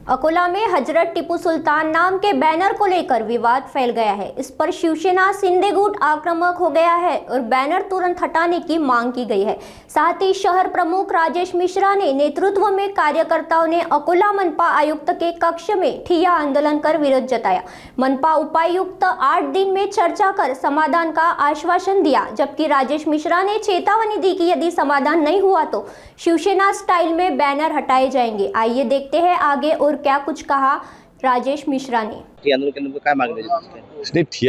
अकोला में हजरत टीपू सुल्तान नाम के बैनर को लेकर विवाद फैल गया है। इस पर शिवसेना शिंदे गुट आक्रामक हो गया है और बैनर तुरंत हटाने की मांग की गई है। साथ ही शहर प्रमुख राजेश मिश्रा ने नेतृत्व में कार्यकर्ताओं ने अकोला मनपा आयुक्त के कक्ष में ठिया आंदोलन कर विरोध जताया। मनपा उपायुक्त 8 दिन में चर्चा कर समाधान का आश्वासन दिया, जबकि राजेश मिश्रा ने चेतावनी दी कि यदि समाधान नहीं हुआ तो शिवसेना स्टाइल में बैनर हटाए जाएंगे। आइए देखते हैं आगे और क्या कुछ कहा राजेश मिश्रा ने। ठिय्या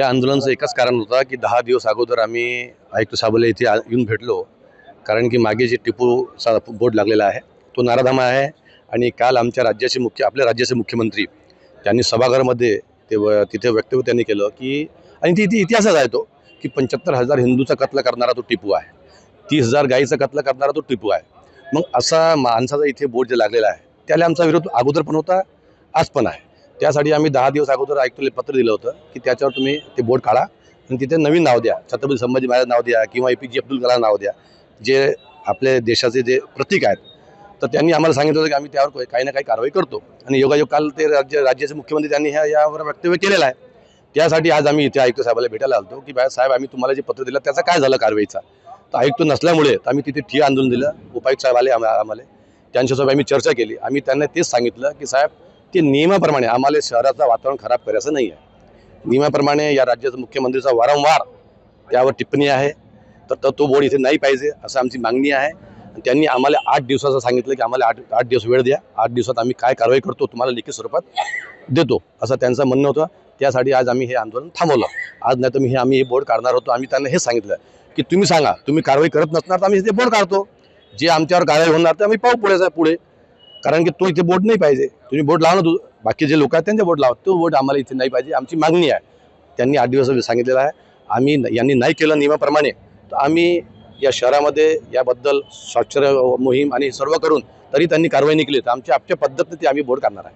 आंदोलनाचं एकच कारण होतं की 10 दिवस अगोदर आम्ही आयुक्त साहेबाला इथे येऊन भेटलो, कारण की मागे जे टिपूचा बोर्ड लागलेला आहे तो नाराधामा आहे। आणि काल आमच्या आपल्या राज्याचे मुख्यमंत्री त्यांनी सभागृहामध्ये तिथे वक्तव्य त्यांनी केलं की, आणि ती इतिहासच आहे तो की 75,000 हिंदूचा कत्ल करणारा तो टिपू आहे, 30,000 गायीचा कत्ल करणारा तो टिपू आहे। मग असा माणसाचा इथे बोर्ड जे लागलेला आहे त्याला आमचा विरोध अगोदर पण होता, आज पण आहे। त्यासाठी आम्ही 10 दिवस अगोदर आयुक्ताला पत्र दिलं होतं की त्याच्यावर तुम्ही ते बोर्ड काढा आणि तिथे नवीन नाव द्या, छत्रपती संभाजी महाराज नाव द्या किंवा APJ अब्दुल कलाम नाव द्या, जे आपल्या देशाचे जे प्रतीक आहेत। तर त्यांनी आम्हाला सांगितलं होतं की आम्ही त्यावर काही ना काही कारवाई करतो, आणि योगायोग काल ते राज्याचे मुख्यमंत्री त्यांनी यावर वक्तव्य केलेलं आहे। त्यासाठी आज आम्ही इथे आयुक्त साहेबाला भेटायला आलो की साहेब आम्ही तुम्हाला जे पत्र दिलं त्याचं काय झालं कारवाईचा। तर आयुक्त नसल्यामुळे आम्ही तिथे ठिय्या आंदोलन दिलं। उपायुक्त साहेब आले आम्हाला, त्यांच्यासोबत आम्ही चर्चा केली। आम्ही त्यांना तेच सांगितलं की साहेब ते नियमाप्रमाणे आम्हाला शहराचं वातावरण खराब करायचं नाही आहे। नियमाप्रमाणे या राज्याचा मुख्यमंत्रीचा वारंवार त्यावर टिप्पणी आहे, तर तो बोर्ड इथे नाही पाहिजे असं आमची मागणी आहे। त्यांनी आम्हाला 8 दिवसाचं सांगितलं की आम्हाला 8 दिवस वेळ द्या, 8 दिवसात आम्ही काय कारवाई करतो तुम्हाला लिखित स्वरूपात देतो असं त्यांचं म्हणणं होतं। त्यासाठी आज आम्ही हे आंदोलन थांबवलं। आज नाही तर आम्ही हे बोर्ड काढणार होतो। आम्ही त्यांना हे सांगितलं की तुम्ही सांगा, तुम्ही कारवाई करत नसणार तर आम्ही इथे बोर्ड काढतो, जे आमच्यावर कारवाई होणार तर आम्ही पाहू पुढे, कारण की तो इथे बोर्ड नाही पाहिजे। तुम्ही बोर्ड लावा ना, बाकी जे लोक आहेत त्यांचे बोर्ड लावा, तो बोर्ड आम्हाला इथे नाही पाहिजे, आमची मागणी आहे। त्यांनी 8 दिवस सांगितलेलं आहे। आम्ही यांनी नाही केलं नियमाप्रमाणे तर आम्ही या शहरामध्ये याबद्दल साक्षर मोहीम आणि सर्व करून तरी त्यांनी कारवाई नाही केली तर आमच्या पद्धतीने ते आम्ही बोर्ड काढणार आहे।